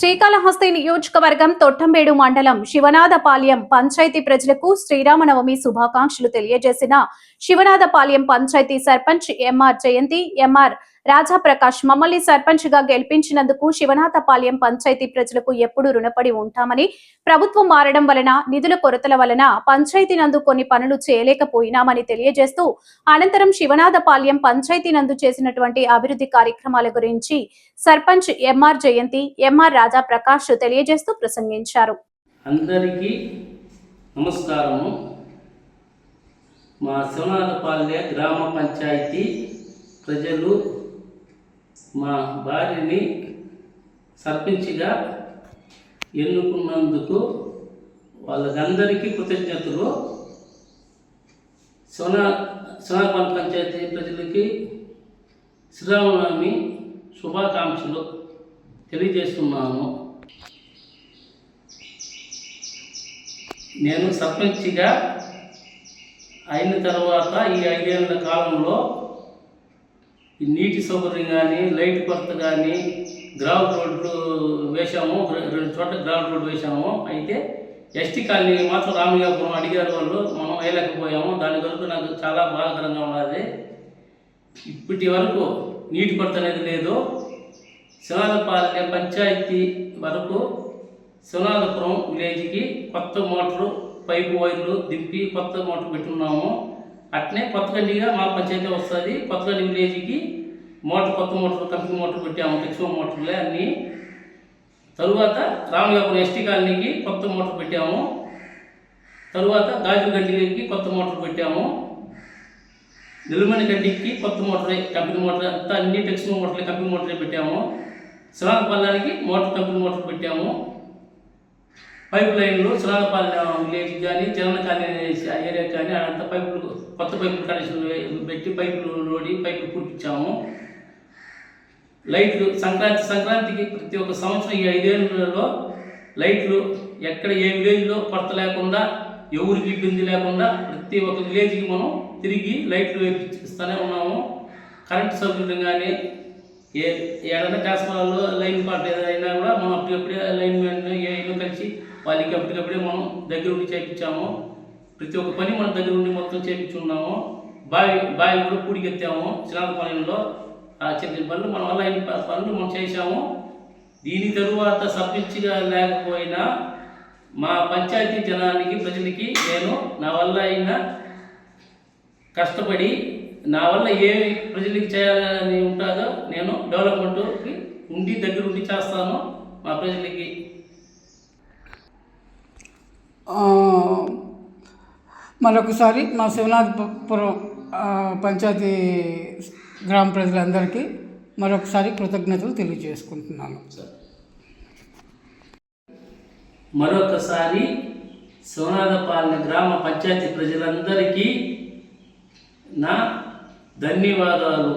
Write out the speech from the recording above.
శ్రీకాళహస్తి నియోజకవర్గం తొట్టంబేడు మండలం శివనాథపాళ్యం పంచాయతీ ప్రజలకు శ్రీరామనవమి శుభాకాంక్షలు తెలియజేసిన శివనాథపాళ్యం పంచాయతీ సర్పంచ్ ఎంఆర్ జయంతి. ఎంఆర్ రాజాప్రకాష్ మమ్మల్ని సర్పంచ్ గా గెలిపించినందుకు శివనాథపాళ్యం పంచాయతీ ప్రజలకు ఎప్పుడూ రుణపడి ఉంటామని, ప్రభుత్వం మారడం వలన నిధుల కొరతల వలన పంచాయతీ నందు కొన్ని పనులు చేయలేకపోయినామని తెలియజేస్తూ అనంతరం శివనాథపాళ్యం పంచాయతీ నందు చేసినటువంటి అభివృద్ధి కార్యక్రమాల గురించి సర్పంచ్ ఎంఆర్ జయంతి, ఎంఆర్ రాజాప్రకాష్ తెలియజేస్తూ ప్రసంగించారు. అందరికీ నమస్కారము. మా శివనాథపాళ్య గ్రామ పంచాయతీ ప్రజలు మా భార్యని సర్పంచ్గా ఎన్నుకున్నందుకు వాళ్ళందరికీ కృతజ్ఞతలు. శివనాథపాళ్యం పంచాయతీ ప్రజలకి శ్రీరామనవమి శుభాకాంక్షలు తెలియజేస్తున్నాను. నేను సర్పంచ్గా అయిన తర్వాత ఈ 5 ఏళ్ల కాలంలో ఈ నీటి సౌకర్యం కానీ, లైట్ కొరత కానీ, గ్రావెల్ రోడ్లు వేశాము. 2 చోట్ల గ్రావెల్ రోడ్డు వేశాము. అయితే ఎస్టీ కాలనీ మాత్రం రామలింగాపురం అడిగారు వాళ్ళు, మనం వేయలేకపోయాము. దాని వరకు నాకు చాలా బాధాకరంగా ఉన్నది. ఇప్పటి వరకు నీటి కొరత అనేది లేదు. శివనాథపాళ్యం పంచాయతీ వరకు శివనాథపురం విలేజ్కి కొత్త మోటారు, పైపు వైర్లు దింపి కొత్త మోటార్ పెట్టున్నాము. అట్నే కొత్తగండిగా మా పంచాయతీ వస్తుంది. కొత్తగండి విలేజ్కి కొత్త మోటార్, కంపెనీ మోటార్ పెట్టాము, టెక్సో మోటార్లే అన్నీ. తరువాత రామలింగాపురం ఎస్టీ కాలనీకి కొత్త మోటార్ పెట్టాము. తరువాత గాజుగండికి కొత్త మోటార్ పెట్టాము. నిలుమని గడ్డికి కొత్త మోటారే, కంపెనీ మోటార్ అంతా అన్ని టెక్సో మోటార్లే, కంపెనీ మోటారే పెట్టాము. శివనాథపాళ్యానికి కంపెనీ మోటార్ పెట్టాము. పైప్ లైన్లు శివనాథపాళ్యం విలేజ్ కానీ, జగన్ కాలనీ ఏరియా కానీ అంతా పైపులు, కొత్త పైపులు కనెక్షన్లు పెట్టి పైపులు లోడి పైపులు కుట్టించాము. లైట్లు సంక్రాంతికి ప్రతి ఒక్క సంవత్సరం ఈ 5 ఏళ్లలో లైట్లు ఎక్కడ ఏ విలేజ్లో కొరత లేకుండా, ఎవరికి ఇబ్బంది లేకుండా ప్రతి ఒక్క విలేజ్కి మనం తిరిగి లైట్లు వేపిస్తూనే ఉన్నాము. కరెంటు సౌకర్యం కానీ, ఏదైనా ట్రాన్స్ఫార్మర్లో లైన్ పార్ట్ ఏదైనా కూడా మనం అప్పటికప్పుడే లైన్ మ్యాన్ ఏమైనా కలిసి వాళ్ళకి అప్పటికప్పుడే మనం దగ్గర ఉండి చేయించాము. ప్రతి ఒక్క పని మన దగ్గర ఉండి మొత్తం చేయించున్నాము. బావి కూడా పూడికెత్తాము. శివనాథపాళ్యంలో ఆ చిన్న పనులు మన వల్ల అయిన పనులు మనం చేశాము. దీని తరువాత సర్పంచ్గా లేకపోయినా మా పంచాయతీ జనానికి, ప్రజలకి నేను నా వల్ల అయిన కష్టపడి, నా వల్ల ఏ ప్రజలకి చేయాలని ఉంటుందో నేను డెవలప్మెంట్కి ఉండి దగ్గర ఉండి చేస్తాను మా ప్రజలకి. మరొకసారి మా శివనాథపురం పంచాయతీ గ్రామ ప్రజలందరికీ మరొకసారి కృతజ్ఞతలు తెలియజేసుకుంటున్నాను. మరొకసారి శివనాథపాళ్యం గ్రామ పంచాయతీ ప్రజలందరికీ నా ధన్యవాదాలు.